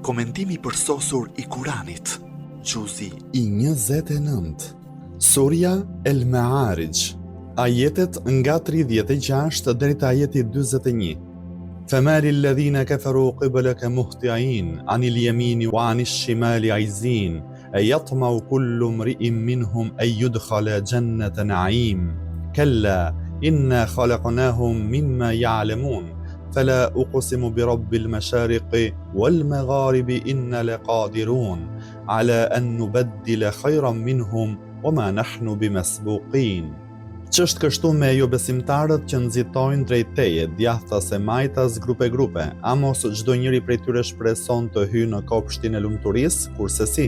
Komentimi përsosur I Kuranit, Gjuzi I 29, Surja El Ma'arij, ajetet nga 36 deri te ajeti 41. فما للذين كفروا قبلك مهطعين عن اليمين وعن الشمال عزين أيطمع كل امرئ منهم أن يدخل جنة نعيم كلا إنا خلقناهم مما يعلمون فلا أقسم برب المشارق والمغارب إنا لقادرون على أن نبدل خيرا منهم وما نحن بمسبوقين. Ç'është kështu me jo besimtarët që nxitojnë drejt teje, djathtas e majtas grupe, a mos çdo njeri prej tyre shpreson të hyjë në kopshtin e lumturisë, kurse si,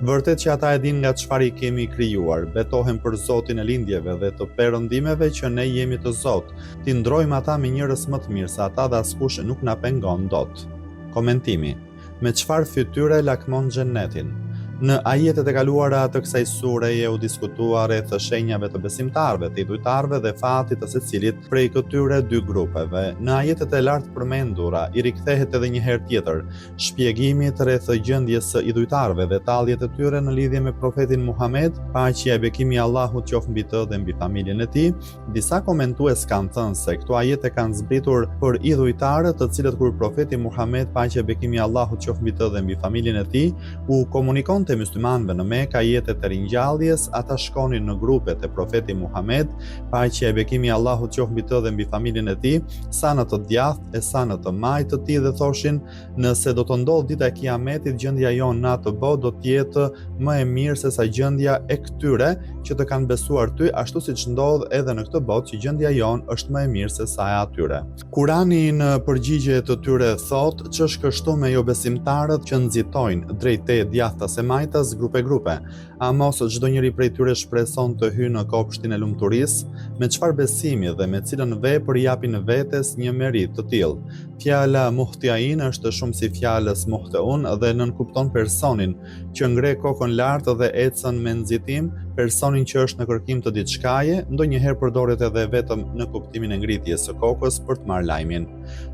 vërtet që ata e dinë nga çfarë I kemi krijuar, betohen për Zotin e lindjeve dhe të perëndimeve që ne jemi të Zot, ti ndrojmë ata me njerëz më të mirë se ata dhe askush nuk na pengon dot. Komentimi. Me çfarë fytyre lakmon xhennetin? Në ajetet e kaluara të kësaj sureje u diskutua rreth shenjave të besimtarëve, të idhujtarëve dhe fatit të secilit prej këtyre dy grupeve. Në ajetet e lartë përmendura I rikthehet edhe një herë tjetër shpjegimi rreth gjendjes së idhujtarëve dhe talljet e tyre në lidhje me profetin Muhammed, paqja e bekimi I Allahut qoftë mbi të dhe mbi familjen e tij. Disa komentues kanë thënë se këto ajete kanë zbritur për idhujtarët, të cilët kur profeti Muhammed, paqja e bekimi I Allahut qoftë mbi të dhe mbi familjen e tij, u komunikon të muslimanëve në Mekë ajetet e ringjalljes, ata shkonin në grupet e profeti Muhammed, paqja e bekimi I Allahut qoftë mbi të dhe mbi familjen e tij, sa në të djathtë e sa në të majtë të tij dhe thoshin, nëse do të ndodhë dita e Kiametit, gjendja jonë në atë botë do të jetë më e mirë se sa gjendja e këtyre që të kanë besuar ty, ashtu siç ndodh edhe në këtë botë që gjendja jonë është më e mirë se sa e atyre. Kurani në përgjigje të tyre thotë, ç'është kështu me jo besimtarët që nxitojnë drejt teje djathtas e majtas grupe, a mos çdo njeri prej tyre shpreson të hyjë në kopshtin e lumturisë, me çfarë besimi dhe me cilën vepër japin vetes një merit të tillë. Fjala muhtiain është shumë si fjalës muhteun dhe nënkupton personin që ngre kokën lart dhe ecën me nxitim, personin që është në kërkim të diçkaje, ndonjëherë përdoret edhe vetëm në kuptimin e ngritjes së kokës për të marrë lajmin.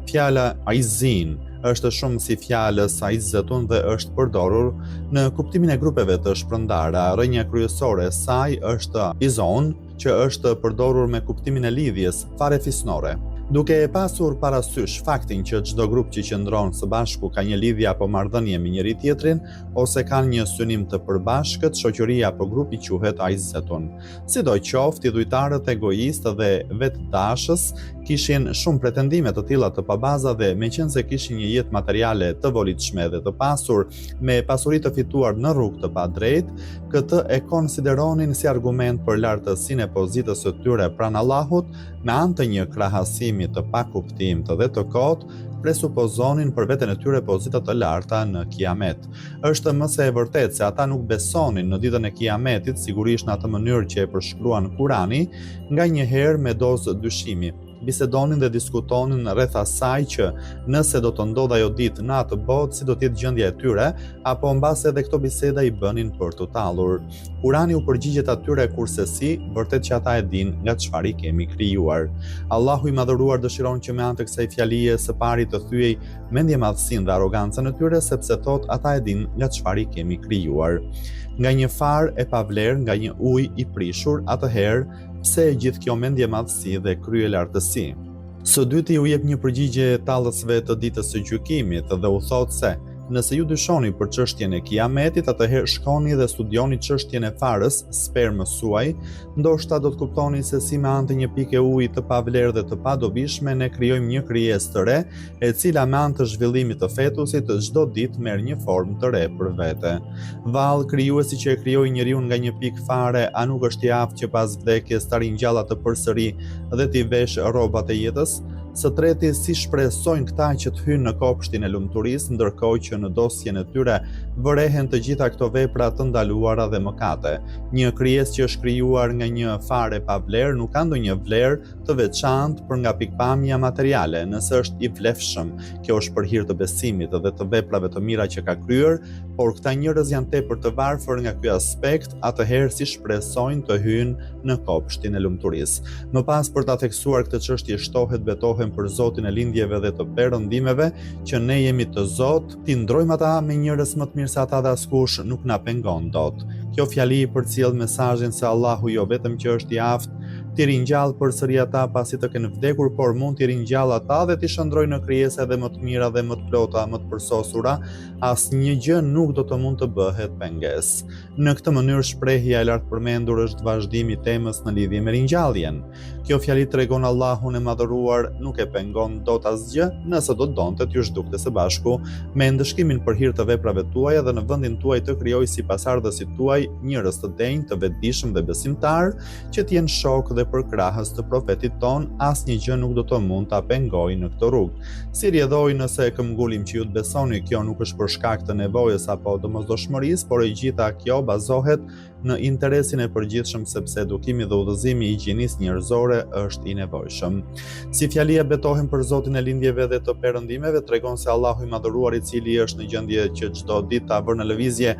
Fjala aizin është shumë si fjalës aizetun dhe është përdorur në kuptimin e grupeve të shpërndara. Rrënja kryesore e saj është izon, që është përdorur me kuptimin e lidhjes fare fisnore. Duke e pasur parasysh faktin që çdo grup që qëndron së bashku ka një lidhje apo marrëdhënie me njëri tjetrin ose kanë një synim të përbashkët, shoqëria apo grupi quhet aizetun. Sidoqoftë, idhujtarët egoistë dhe vetdashës kishin shumë pretendime të tilla të pabaza dhe meqense kishin një jetë materiale të volitshme dhe të pasur me pasuri të fituar në rrugë të padrejtë, këtë e konsideronin si argument për lartësinë e pozitës së tyre pranë Allahut, me anë të një krahasimi të pakuptimtë dhe të kotë, presupozonin për veten e tyre pozita të larta në Kiamet. Është më se e vërtet se ata nuk besonin në ditën e Kiametit, sigurisht në atë mënyrë që e përshkruan Kurani, nganjëherë me dozë dyshimi. Bisedonin dhe diskutonin rreth asaj që nëse do të ndodhë ajo ditë në atë botë, si do të jetë gjendja e tyre, apo mbase edhe këto biseda I bënin për të tallur. Kurani u përgjigjet atyre kurse si, vërtet që ata e dinë nga çfarë I kemi krijuar. Allahu I madhëruar dëshiron që me anë të kësaj fjalie së pari të thyej mendjemadhsinë dhe arrogancën e tyre, sepse thot ata e dinë nga çfarë I kemi krijuar. Nga një farë e pavlerë, nga një ujë I prishur, atëherë pse e gjithë kjo mendjemadhsi dhe krye lartësi? Së dyti u jep një përgjigje tallësve të ditës së gjykimit dhe u thotë se nëse ju dyshoni për çështjen e Kiametit, atëherë shkoni dhe studioni çështjen e farës, spermës suaj, ndoshta do të kuptoni se si me anë të një pike uji të pavlerë dhe të padobishme ne krijojmë një krijesë të re, e cila me anë të zhvillimit të fetusit çdo ditë merr një formë të re për vete. Vallë, krijuesi që e krijoi njeriu nga një pikë fare, a nuk është I aftë që pas vdekjes ta ringjalla të përsëri dhe t'i vesh rrobat e jetës? Së treti, si shpresojnë këta që të hyjnë në kopshtin e lumturisë, ndërkohë që në dosjen e tyre vërehen të gjitha këto vepra të ndaluara dhe mëkate. Një krijesë që është krijuar nga një fare pa vlerë nuk ka ndonjë vlerë të veçantë për nga pikpamja materiale, nëse është I vlefshëm. Kjo është për hir të besimit dhe të veprave të mira që ka kryer, por këta njerëz janë tepër të varfër nga ky aspekt, atëherë si shpresojnë të hyjnë në kopshtin e lumturisë. Më pas për ta theksuar këtë çështje shtohet betohet betohem për Zotin e lindjeve dhe të perëndimeve, që ne jemi të Zot, ti ndrojmë ata me njerëz më të mirë se ata dhe askush nuk na pengon dot. Kjo fjali i përcjell mesazhin se Allahu jo vetëm që është i aftë t'i ringjall përsëri ata pasi të kenë vdekur, por mund t'i ringjall ata dhe t'i shndrojë në krijesa edhe më të mira dhe më të plota, më të përsosura, asnjë gjë nuk do të mund të bëhet pengesë. Në këtë mënyrë shprehja e lartë përmendur është vazhdimi i temës në lidhje me ringjalljen. Kjo fjali tregon Allahun e madhëruar nuk e pengon dot asgjë, nëse do donte t'ju zhdukte së bashku me ndëshkimin për hir të veprave tuaja dhe në vendin tuaj të krijojë sipasardhësit tuaj njerëz të denjë, të vetëdijshëm dhe besimtar, që t'jenë shok dhe përkrahës të profetit ton, asnjë gjë nuk do të mund ta pengojë në këtë rrugë. Si rrjedhoi nëse e këmbgulim që ju të besoni, kjo nuk është për shkak të nevojës apo domosdoshmërisë, por e gjitha kjo bazohet në interesin e përgjithshëm, sepse edukimi dhe udhëzimi i gjinisë njerëzore është i nevojshëm. Si fjalia betohem për Zotin e lindjeve dhe të perëndimeve tregon se Allahu i madhëruar, i cili është në gjendje që çdo ditë ta vërë në lëvizje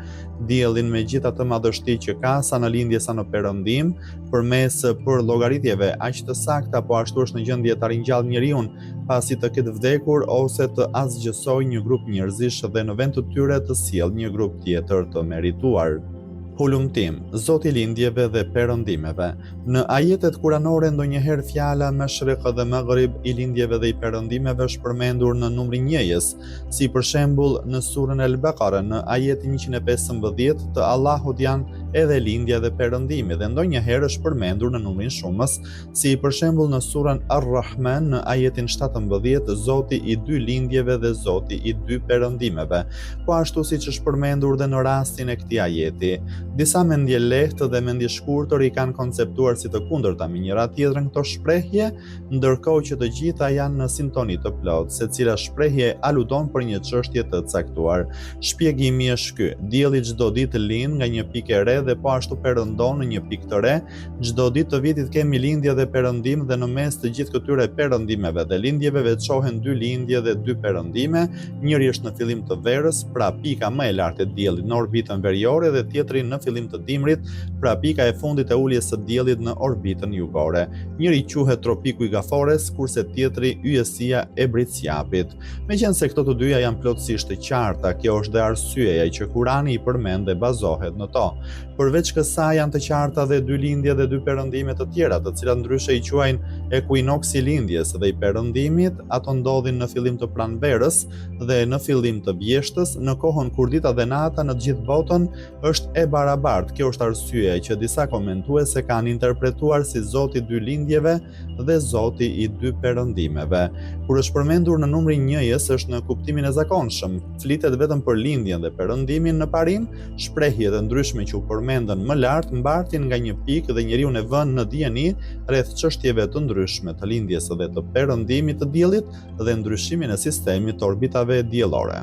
diellin me gjithë atë madhështi që ka, sa në lindje sa në perëndim, përmes për llogaritjeve aq të sakta, po ashtu është në gjendje ta ringjallë njeriu pasi të ketë vdekur ose të asgjësojë një grup njerëzish dhe në vend të tyre të sjellë një grup tjetër të merituar. Hulumtim, Zoti i lindjeve dhe perëndimeve. Në ajetet kuranore ndonjëherë fjala mashriq dhe maghrib i lindjeve dhe i perëndimeve është përmendur në numrin njëjës, si për shembull në surën Al-Baqara në ajetin 115 të Allahut janë edhe lindja dhe perëndimi, dhe ndonjëherë është përmendur në numrin shumës, si për shembull në surën Ar-Rahman në ajetin 17 Zoti i dy lindjeve dhe Zoti i dy perëndimeve, po ashtu siç është përmendur dhe në rastin e këtij ajeti. Disa mendje lehtë dhe mendje shkurtër i kanë konceptuar si të kundërta me njëra tjetrën këto shprehje, ndërkohë që të gjitha janë në sintoni të plotë, secila shprehje aludon për një çështje të caktuar. Shpjegimi është ky: dielli çdo ditë lind nga një pikë e re dhe po ashtu perëndon në një pikë të re. Çdo ditë të vitit kemi lindje dhe perëndim, dhe në mes të gjithë këtyre perëndimeve dhe lindjeve veçohen dy lindje dhe dy perëndime. Njëri është në fillim të verës, pra pika më e lartë e diellit në orbitën veriore, dhe tjetri në fillim të dimrit, pra pika e fundit e uljes së diellit në orbitën jugore. Njëri quhet tropiku i Gafores, kurse tjetri yjesia e Britsjapit. Meqense këto të dyja janë plotësisht të qarta, kjo është dhe arsyeja që Kurani i përmend dhe bazohet në to. Përveç kësaj janë të qarta dhe dy lindje dhe dy perëndime të tjera, të cilat ndryshe i quajnë ekuinoksi i lindjes dhe i perëndimit. Ato ndodhin në fillim të pranverës dhe në fillim të vjeshtës, në kohën kur dita dhe nata në të gjithë botën është e barabartë. Kjo është arsyeja që disa komentuese kanë interpretuar si Zoti i dy lindjeve dhe Zoti i dy perëndimeve. Kur është përmendur në numrin njëjës, është në kuptimin e zakonshëm. Flitet vetëm për lindjen dhe perëndimin në parim. Shprehjet e ndryshme që u përmendën më lart mbartin nga një pikë dhe njeriu e vën në dieni rreth çështjeve të ndryshme të lindjes dhe të perëndimit të diellit dhe ndryshimin e sistemit të orbitave diellore.